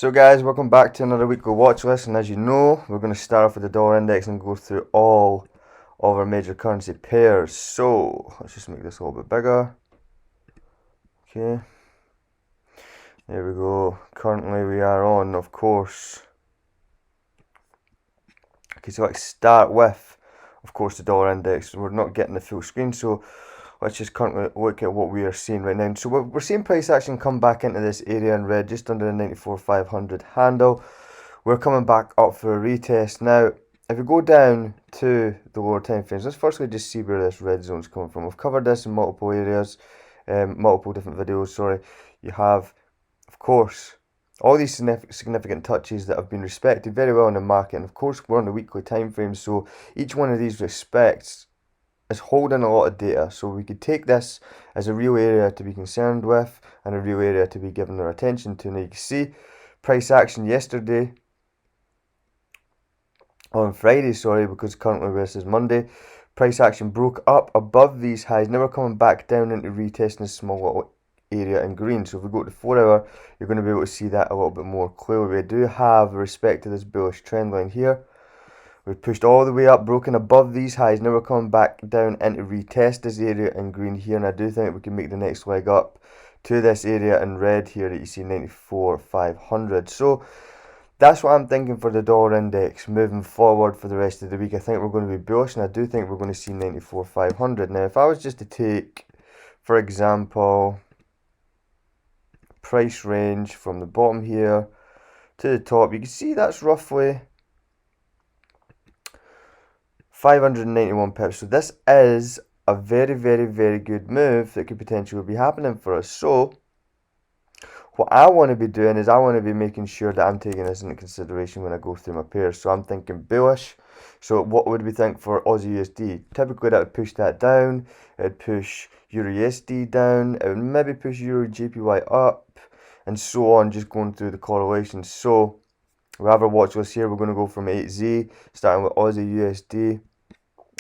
So guys, welcome back to another weekly watch list, and as you know, we're going to start off with the dollar index and go through all of our major currency pairs. So let's just make this a little bit bigger. Okay, there we go. Currently we are on, of course. Okay, so let's start with, of course, the dollar index. We're not getting the full screen, so let's just currently look at what we are seeing right now. So we're seeing price action come back into this area in red, just under the 94,500 handle. We're coming back up for a retest. Now, if we go down to the lower time frames, let's firstly just see where this red zone is coming from. We've covered this in multiple areas, multiple different videos, sorry. You have, of course, all these significant touches that have been respected very well in the market. And of course, we're on the weekly time frame, so each one of these respects is holding a lot of data, so we could take this as a real area to be concerned with and a real area to be giving our attention to. Now you can see price action yesterday, on Friday, sorry, because currently this is Monday, price action broke up above these highs. Now we're coming back down into retesting this small little area in green. So if we go to 4 hour, you're going to be able to see that a little bit more clearly. We do have respect to this bullish trend line here. We've pushed all the way up, broken above these highs. Now we're coming back down into retest this area in green here, and I do think we can make the next leg up to this area in red here that you see, 94,500. So that's what I'm thinking for the dollar index moving forward for the rest of the week. I think we're going to be bullish, and I do think we're going to see 94,500. Now, if I was just to take, for example, price range from the bottom here to the top, you can see that's roughly 591 pips. So this is a very, very, very good move that could potentially be happening for us. So what I want to be doing is I want to be making sure that I'm taking this into consideration when I go through my pairs. So I'm thinking bullish. So what would we think for Aussie USD? Typically that would push that down. It would push Euro USD down. It would maybe push EURJPY up, and so on, just going through the correlations. So we have our watch list here. We're going to go from 8Z, starting with Aussie USD.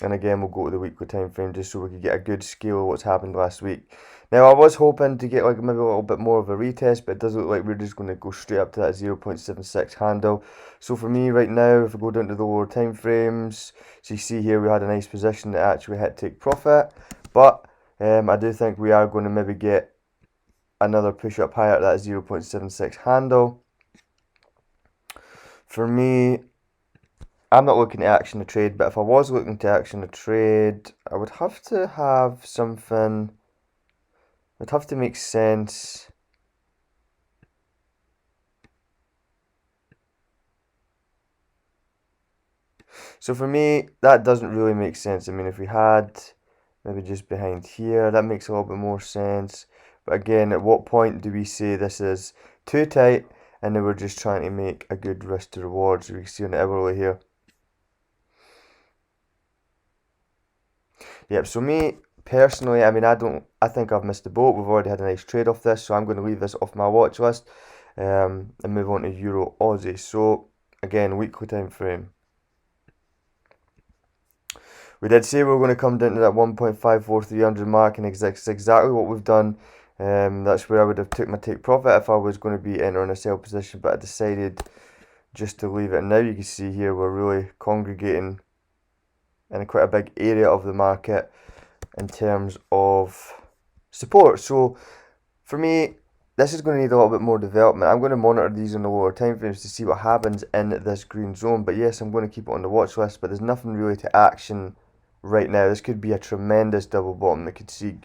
And again, we'll go to the weekly time frame just so we could get a good scale of what's happened last week. Now, I was hoping to get like maybe a little bit more of a retest, but it does look like we're just going to go straight up to that 0.76 handle. So for me right now, if we go down to the lower time frames, so you see here we had a nice position that actually hit take profit. But I do think we are going to maybe get another push up higher at that 0.76 handle. For me, I'm not looking to action a trade, but if I was looking to action a trade, I would have to have something, it would have to make sense. So for me, that doesn't really make sense. I mean, if we had maybe just behind here, that makes a little bit more sense. But again, at what point do we say this is too tight and then we're just trying to make a good risk to reward? So we can see on the hourly here. Yep, so me personally, I mean, I think I've missed the boat. We've already had a nice trade off this, so I'm going to leave this off my watch list and move on to Euro Aussie. So again, weekly time frame. We did say we were going to come down to that 1.54300 mark, and that's exactly what we've done. That's where I would have took my take profit if I was going to be entering a sell position, but I decided just to leave it. And now you can see here we're really congregating in quite a big area of the market in terms of support. So for me, this is going to need a little bit more development. I'm going to monitor these on the lower time frames to see what happens in this green zone. But yes, I'm going to keep it on the watch list, but there's nothing really to action right now. This could be a tremendous double bottom that could see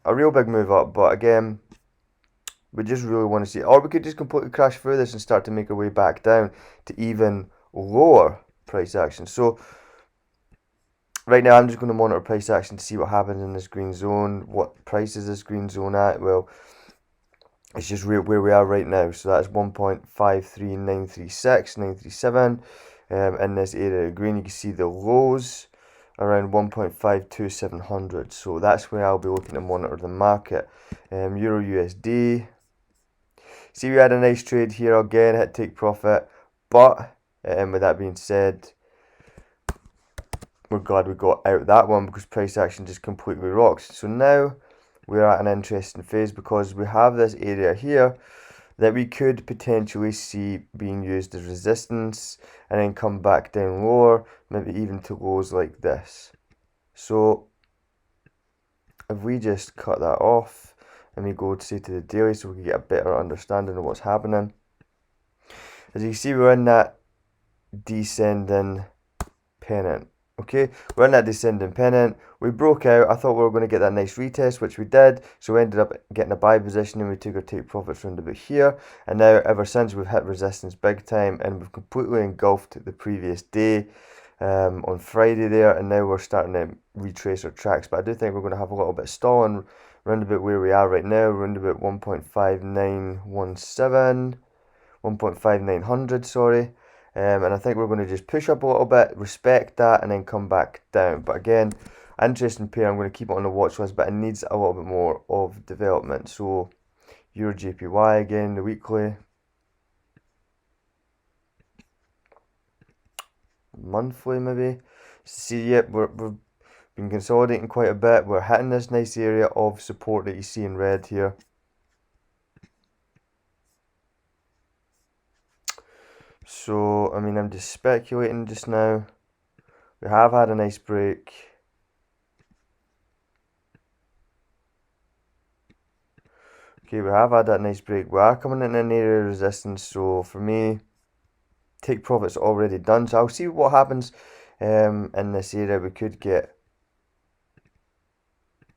a real big move up, but again, we just really want to see it. Or we could just completely crash through this and start to make our way back down to even lower price action. So right now, I'm just going to monitor price action to see what happens in this green zone. What price is this green zone at? Well, it's just where we are right now. So that's 1.53936, 937 in this area of green. You can see the lows around 1.52700. So that's where I'll be looking to monitor the market. Euro USD. See, we had a nice trade here again, hit take profit. But with that being said, we're glad we got out that one because price action just completely rocks. So now we're at an interesting phase because we have this area here that we could potentially see being used as resistance and then come back down lower, maybe even to lows like this. So if we just cut that off and we go to say to the daily so we can get a better understanding of what's happening, as you can see, we're in that descending pennant. Okay, we're in that descending pennant. We broke out. I thought we were going to get that nice retest, which we did. So we ended up getting a buy position and we took our take profits around about here. And now ever since, we've hit resistance big time and we've completely engulfed the previous day on Friday there. And now we're starting to retrace our tracks. But I do think we're going to have a little bit of stalling around about where we are right now, around about 1.5917, 1.5900, sorry. And I think we're going to just push up a little bit, respect that, and then come back down. But again, interesting pair. I'm going to keep it on the watch list, but it needs a little bit more of development. So, EURJPY again, the weekly. Monthly, maybe. See, yep, we've been consolidating quite a bit. We're hitting this nice area of support that you see in red here. So, I mean, I'm just speculating just now. We have had a nice break. Okay, we have had that nice break. We are coming in an area of resistance. So, for me, take profits already done. So, I'll see what happens in this area. We could get,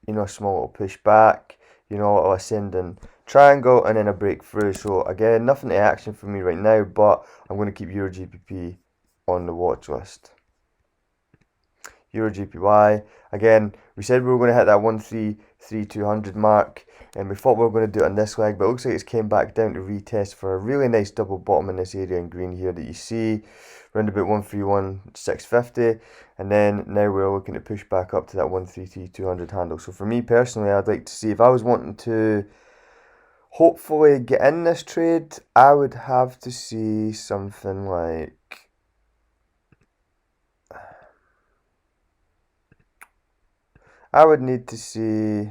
you know, a small little push back, you know, a little ascending triangle, and then a breakthrough. So again, nothing to action for me right now, but I'm going to keep EURJPY on the watch list. EURJPY, again, we said we were going to hit that 133,200 mark, and we thought we were going to do it on this leg, but it looks like it's came back down to retest for a really nice double bottom in this area in green here that you see, around about 131,650, and then now we're looking to push back up to that 133,200 handle. So for me personally, I'd like to see, if I was wanting to hopefully get in this trade, I would have to see something like, I would need to see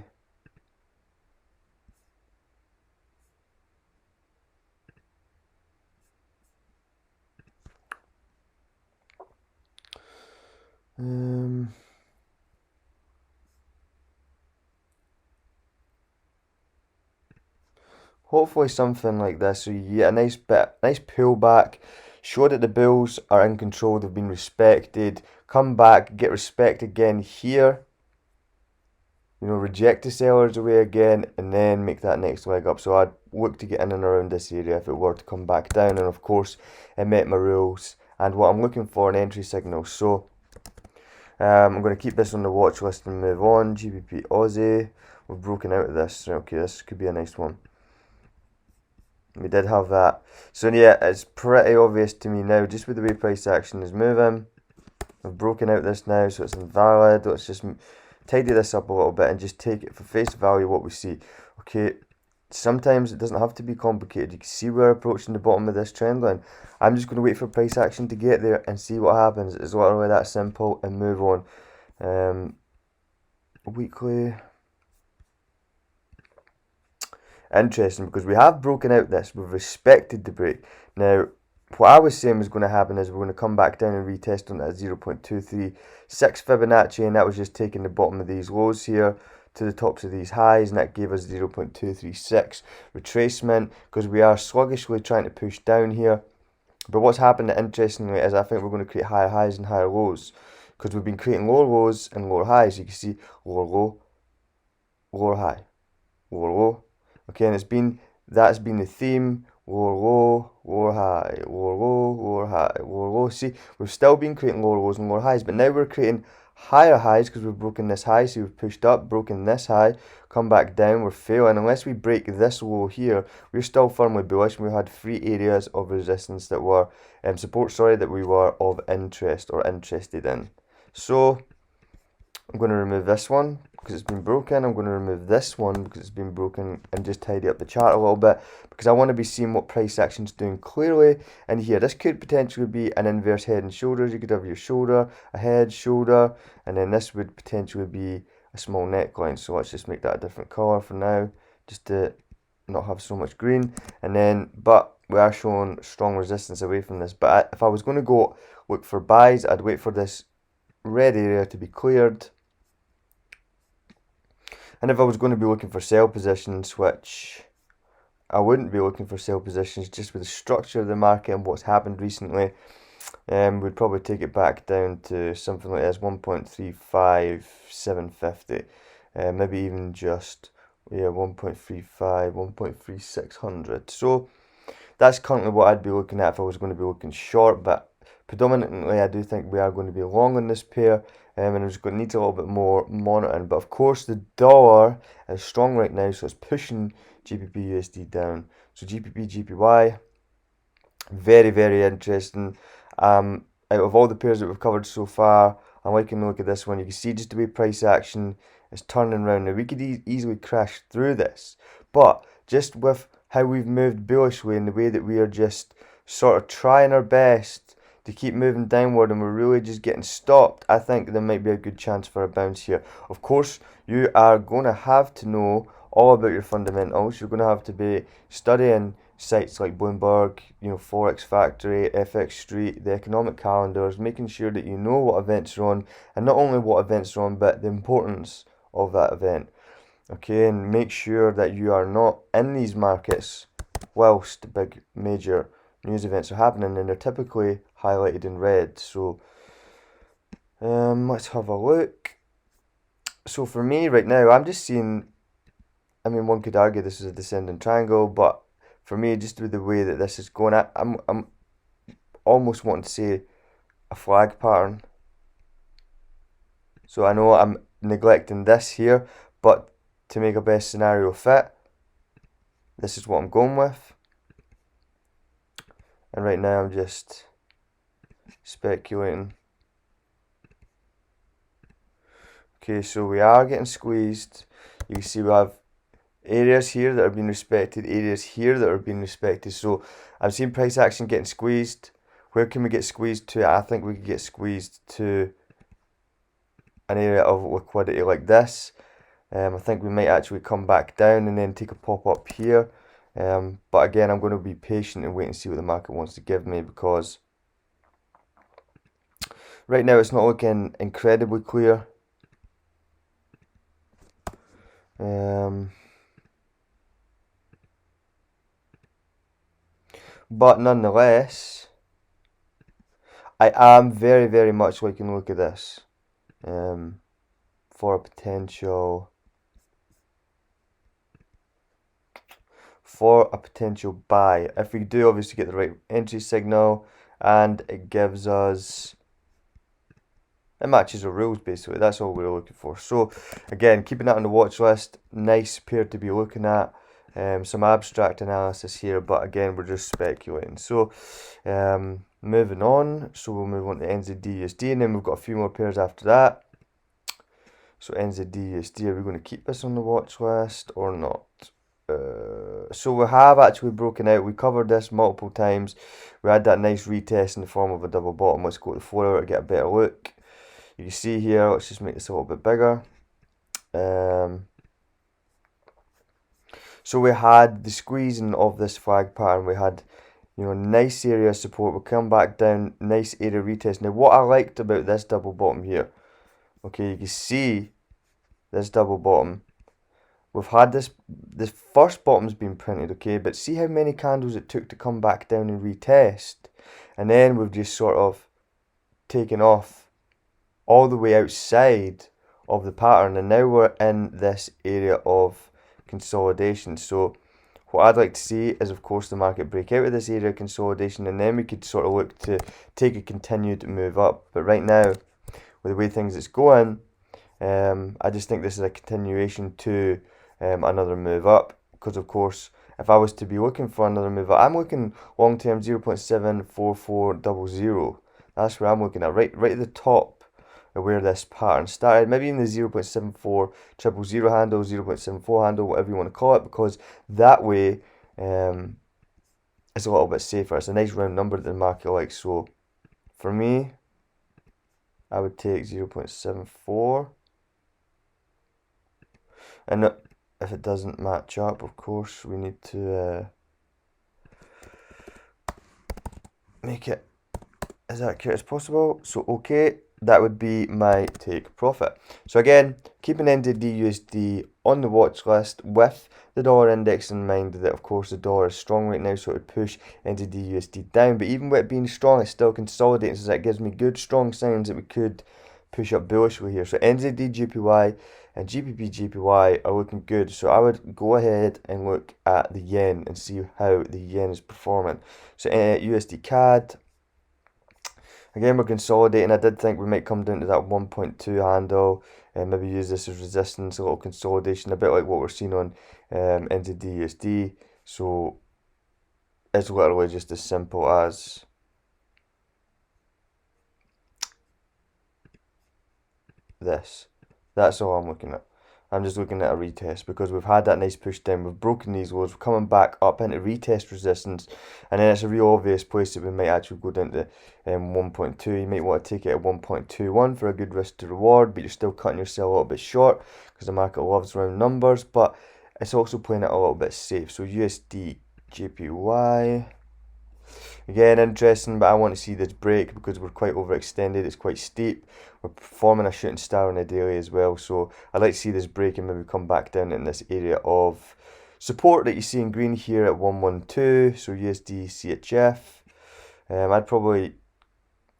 hopefully something like this, so you get a nice pullback, show that the bulls are in control, they've been respected, come back, get respect again here, you know, reject the sellers away again, and then make that next leg up. So I'd look to get in and around this area if it were to come back down, and of course it met my rules and what I'm looking for, an entry signal. So I'm going to keep this on the watch list and move on. GBP Aussie, we've broken out of this. Okay, this could be a nice one. We did have that. So yeah, it's pretty obvious to me now, just with the way price action is moving. We've broken out this now, so it's invalid. Let's just tidy this up a little bit and just take it for face value what we see. Okay, sometimes it doesn't have to be complicated. You can see we're approaching the bottom of this trend line. I'm just going to wait for price action to get there and see what happens. It's literally that simple, and move on. Weekly. Interesting, because we have broken out this, we've respected the break. Now, what I was saying was going to happen is we're going to come back down and retest on that 0.236 Fibonacci, and that was just taking the bottom of these lows here to the tops of these highs, and that gave us 0.236 retracement, because we are sluggishly trying to push down here. But what's happened, interestingly, is I think we're going to create higher highs and higher lows, because we've been creating lower lows and lower highs. You can see lower low, lower high, lower low. Okay, and that's been the theme. Lower low, lower high, lower low, lower high, lower low. See, we've still been creating lower lows and lower highs, but now we're creating higher highs because we've broken this high. So we've pushed up, broken this high, come back down, we're failing. Unless we break this low here, we're still firmly bullish, and we had 3 areas of resistance that were support, that we were of interest or interested in. So I'm going to remove this one because it's been broken. I'm going to remove this one because it's been broken, and just tidy up the chart a little bit, because I want to be seeing what price action's doing clearly. And here, this could potentially be an inverse head and shoulders. You could have your shoulder, a head, shoulder, and then this would potentially be a small neckline. So let's just make that a different color for now, just to not have so much green, and then but we are showing strong resistance away from this. But if I was going to go look for buys, I'd wait for this red area to be cleared, and if I was going to be looking for sell positions, which I wouldn't be looking for sell positions just with the structure of the market and what's happened recently, we'd probably take it back down to something like this, 1.35750, maybe even just 1.35, 1.3600. So that's currently what I'd be looking at if I was going to be looking short, but predominantly I do think we are going to be long on this pair, and it's going to need a little bit more monitoring. But of course the dollar is strong right now, so it's pushing GBP USD down. So GBP GPY, very, very interesting. Out of all the pairs that we've covered so far, I'm liking to look at this one. You can see just the way price action is turning around. Now we could easily crash through this, but just with how we've moved bullishly and the way that we are just sort of trying our best to keep moving downward and we're really just getting stopped, I think there might be a good chance for a bounce here. Of course, you are going to have to know all about your fundamentals. You're going to have to be studying sites like Bloomberg, Forex Factory, FX Street, the economic calendars, making sure that you know what events are on, and not only what events are on, but the importance of that event. Okay, and make sure that you are not in these markets whilst big major news events are happening, and they're typically highlighted in red. So let's have a look. So for me right now, I'm just seeing, I mean, one could argue this is a descending triangle, but for me, just with the way that this is going, I'm almost wanting to say a flag pattern. So I know I'm neglecting this here, but to make a best scenario fit, this is what I'm going with. And right now I'm just speculating. Okay, so we are getting squeezed. You can see we have areas here that are being respected, areas here that are being respected. So I'm seeing price action getting squeezed. Where can we get squeezed to? I think we could get squeezed to an area of liquidity like this. I think we might actually come back down and then take a pop up here. But again, I'm going to be patient and wait and see what the market wants to give me, because right now it's not looking incredibly clear. But nonetheless, I am very, very much liking to look at this for a potential buy. If we do obviously get the right entry signal and it gives us, it matches our rules basically. That's all we're looking for. So again, keeping that on the watch list. Nice pair to be looking at. Some abstract analysis here, but again, we're just speculating. So moving on, so we'll move on to NZD USD, and then we've got a few more pairs after that. So NZD USD, are we going to keep this on the watch list or not? So we have actually broken out. We covered this multiple times. We had that nice retest in the form of a double bottom. Let's go to the 4 hour to get a better look. You can see here, let's just make this a little bit bigger. So we had the squeezing of this flag pattern. We had, nice area of support. We'll come back down, nice area retest. Now, what I liked about this double bottom here, okay, you can see this double bottom. We've had this first bottom's been printed, okay, but see how many candles it took to come back down and retest, and then we've just sort of taken off all the way outside of the pattern, and now we're in this area of consolidation. So what I'd like to see is, of course, the market break out of this area of consolidation, and then we could sort of look to take a continued move up. But right now, with the way things is going, I just think this is a continuation to another move up, because of course, if I was to be looking for another move up, I'm looking long term 0.74400. That's where I'm looking at, right at the top of where this pattern started. Maybe even the 0.74000 handle, 0.74 handle, whatever you want to call it, because that way it's a little bit safer. It's a nice round number that the market likes. So for me, I would take 0.74. And if it doesn't match up, of course, we need to make it as accurate as possible. So okay, that would be my take profit. So again, keeping NZD/USD on the watch list with the dollar index in mind, that of course the dollar is strong right now, so it would push NZD/USD down. But even with it being strong, it's still consolidating, so that gives me good strong signs that we could push up bullishly here. So NZD/JPY and GBP/JPY are looking good. So I would go ahead and look at the yen and see how the yen is performing. So USD CAD. Again, we're consolidating. I did think we might come down to that 1.2 handle and maybe use this as resistance, a little consolidation, a bit like what we're seeing on NZD/USD. So it's literally just as simple as this. That's all I'm looking at. I'm just looking at a retest because we've had that nice push down, we've broken these lows, we're coming back up into retest resistance, and then it's a real obvious place that we might actually go down to 1.2. You might want to take it at 1.21 for a good risk to reward, but you're still cutting yourself a little bit short because the market loves round numbers, but it's also playing it a little bit safe. So USD JPY. Again, interesting, but I want to see this break because we're quite overextended. It's quite steep. We're forming a shooting star on a daily as well. So I'd like to see this break and maybe come back down in this area of support that you see in green here at 112. So USDCHF. I'd probably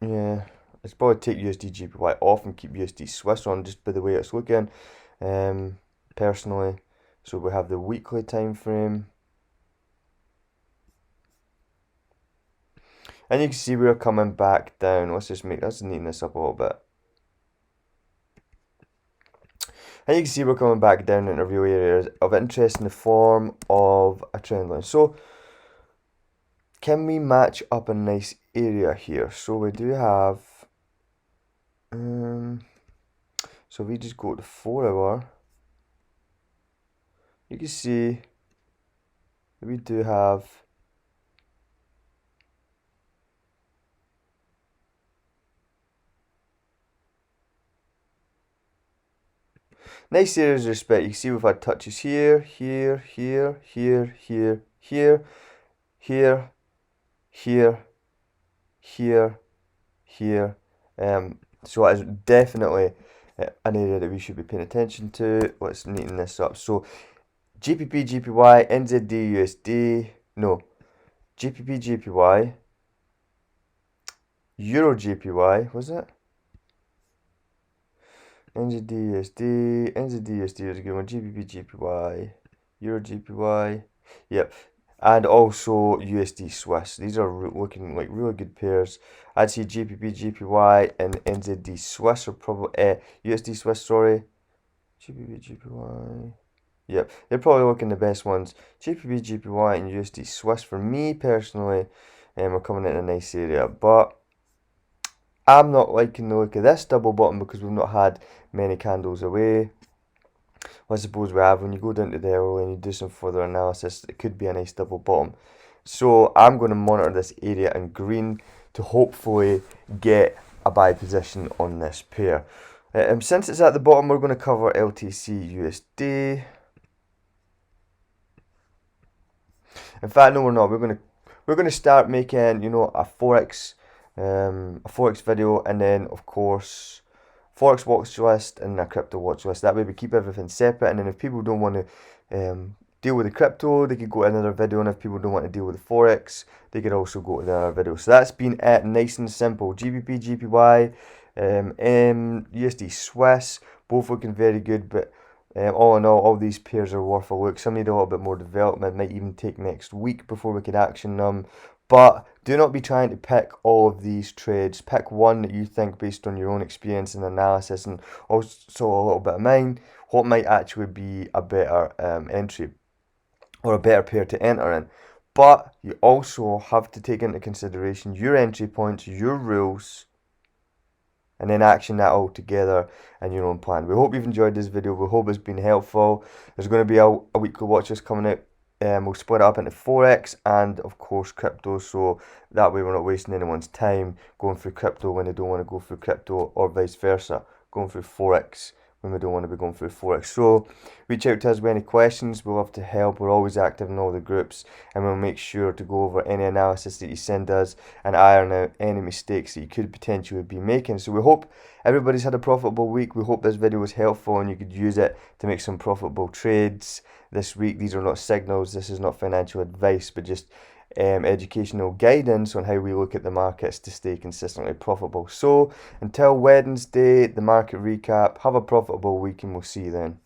take USD JPY off and keep USD Swiss on just by the way it's looking. Personally. So we have the weekly time frame. And you can see we're coming back down. Let's neaten this up a little bit. And you can see we're coming back down into real areas of interest in the form of a trend line. So can we match up a nice area here? So we do have, so we just go to 4 hour. You can see we do have nice areas of respect. You can see we've had touches here, here, here, here, here, here, here, here, here, here. So that is definitely an area that we should be paying attention to. Let's neaten this up. So GBP, JPY, NZD, USD, no, GBP, JPY, EURJPY, was it? NZD, USD, NZD, USD is a good one. GBP, JPY, EURJPY, yep. And also USD Swiss. These are looking like really good pairs. I'd say GBP, JPY, and NZD Swiss are probably USD Swiss. Sorry, GBP, JPY. Yep, they're probably looking the best ones. GBP, JPY, and USD Swiss for me personally. We're coming in a nice area, but I'm not liking the look of this double bottom because we've not had many candles away. Well, I suppose we have. When you go down to the hourly and you do some further analysis, it could be a nice double bottom. So I'm going to monitor this area in green to hopefully get a buy position on this pair. Since it's at the bottom, we're going to cover LTC USD. In fact, no, we're not. We're going to start making, a Forex video, and then of course Forex watch list and a crypto watch list. That way we keep everything separate, and then if people don't want to deal with the crypto, they could go to another video, and if people don't want to deal with the Forex, they could also go to another video. So that's been it, nice and simple. GBP, JPY, USD Swiss, both looking very good, but all in all these pairs are worth a look. Some need a little bit more development, might even take next week before we could action them. But do not be trying to pick all of these trades. Pick one that you think, based on your own experience and analysis, and also a little bit of mine, what might actually be a better entry or a better pair to enter in. But you also have to take into consideration your entry points, your rules, and then action that all together in your own plan. We hope you've enjoyed this video. We hope it's been helpful. There's going to be a weekly watch list coming out. We'll split it up into Forex and of course crypto, so that way we're not wasting anyone's time going through crypto when they don't want to go through crypto, or vice versa, going through Forex when we don't want to be going through Forex. So reach out to us with any questions. We'll love to help. We're always active in all the groups, and we'll make sure to go over any analysis that you send us and iron out any mistakes that you could potentially be making. So we hope everybody's had a profitable week. We hope this video was helpful and you could use it to make some profitable trades this week. These are not signals. This is not financial advice, but just educational guidance on how we look at the markets to stay consistently profitable. So until Wednesday, the market recap, have a profitable week and we'll see you then.